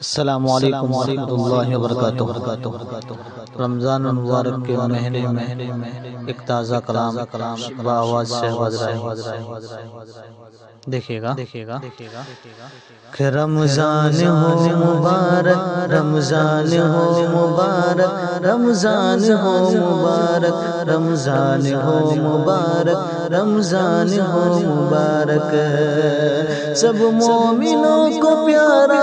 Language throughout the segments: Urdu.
السلام علیکم ورحمۃ اللہ وبرکاتہ۔ رمضان المبارک کے مہینے میں ایک تازہ کلام بآواز شہباز رائے دیکھیے گا کہ رمضان ہو مبارک، رمضان ہو مبارک، رمضان ہو مبارک، رمضان ہو مبارک، رمضان ہو مبارک، سب مومنوں کو پیارا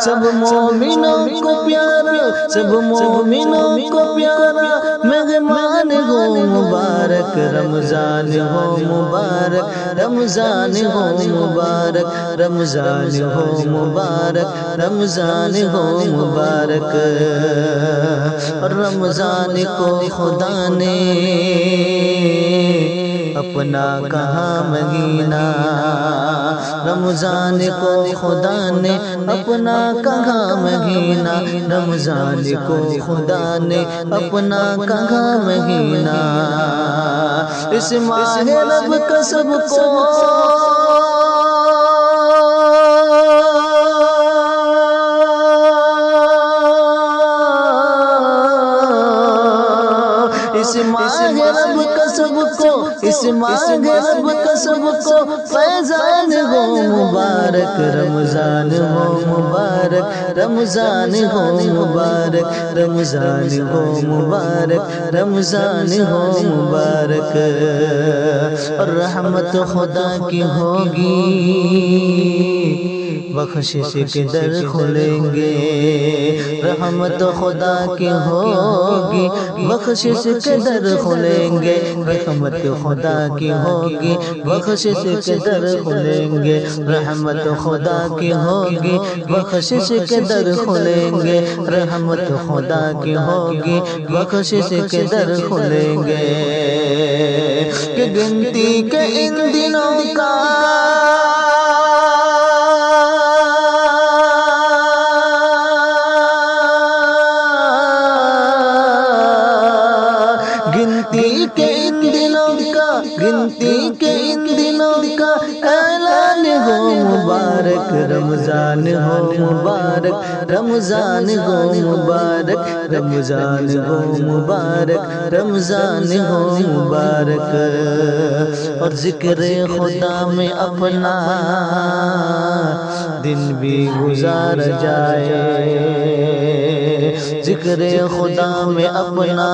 سب مومنوں کو پیارا، سب مومنوں کو پیارا مہمان ہو مبارک، رمضان ہو مبارک، رمضان ہو مبارک، رمضان ہو مبارک، رمضان ہو مبارک، رمضان کو خدا نے اپنا کہا مہینہ، رمضان کو خدا نے اپنا کہا مہینہ، رمضان کو خدا نے اپنا کہا مہینہ، اس ماہ رب کا سب کو اس ماہ رب کا سب کو، اس ماہ رب کا سب کو فیضان ہو مبارک، رمضان ہو مبارک، رمضان ہو مبارک، رمضان ہو مبارک، رمضان ہو مبارک، اور رحمت خدا کی ہوگی، بخشش کے در کھلیں گے، رحمت خدا کی ہوگی، بخشش کے در کھلیں گے، رحمت خدا کی ہوگی، بخشش کے در کھلیں گے، رحمت خدا کی ہوگی، بخشش کے در کھلیں گے، رحمت خدا کی ہوگی، بخشش کے در کھلیں گے، کہ گنتی کے ان دنوں کا گنتی کے ان دنوں کا، گنتی کے ان دنوں کا اعلان ہو مبارک، رمضان ہو مبارک، رمضان ہو مبارک، رمضان ہو مبارک، رمضان ہو مبارک، اور ذکر خدا میں اپنا دن بھی گزار جائے، ذکر خدا میں اپنا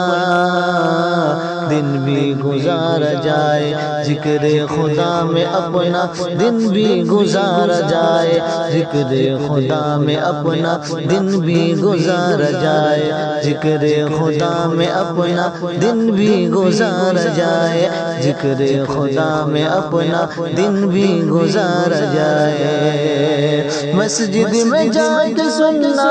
دن بھی گزار جائے، ذکر خدا میں اپنا دن بھی گزار جائے، ذکر خدا میں اپنا دن بھی گزار جائے، ذکر خدا میں اپنا دن بھی گزار جائے، ذکر خدا میں اپنا دن بھی گزار جائے، مسجد میں جا کے سننا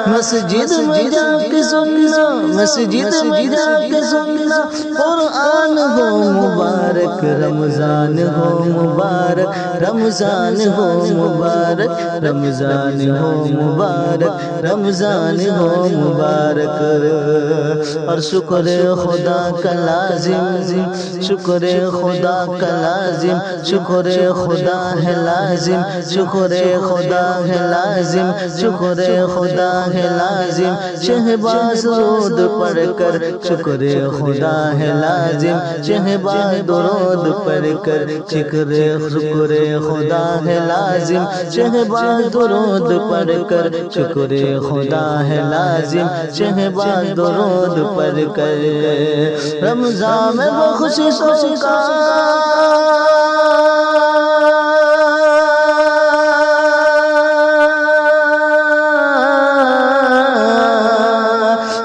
مسجد میں جا کے سننا، مسجد میں جا کے سننا، قرآن ہو مبارک، رمضان ہو مبارک، رمضان ہو مبارک، رمضان ہو مبارک، رمضان ہو مبارک، اور شکر خدا کا لازم، شکر خدا کا لازم، شکر خدا ہے لازم، شکر خدا ہے لازم، شکر خدا ہے لازم، شہباز درود پڑھ کر، شکر خدا ہے لازم، شہباز درود پڑھ کر، شکر خدا ہے لازم، شہباز درود پڑھ کر، شکر خدا ہے لازم، شہباز درود پڑھ کر، رمضان میں بخششوں کا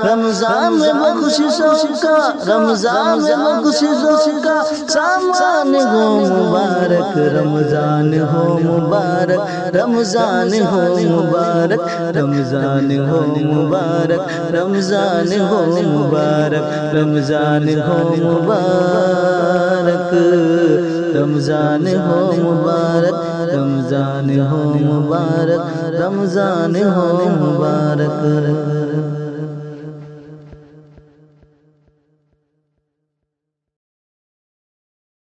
رمضان میں بخششوں کا، رمضان میں بخششوں کا سامان ہو مبارک، رمضان ہو مبارک، رمضان ہو مبارک، رمضان ہو مبارک، رمضان ہو مبارک، رمضان ہو مبارک۔ رمضان ہو مبارک رمضان ہو مبارک رمضان ہو مبارک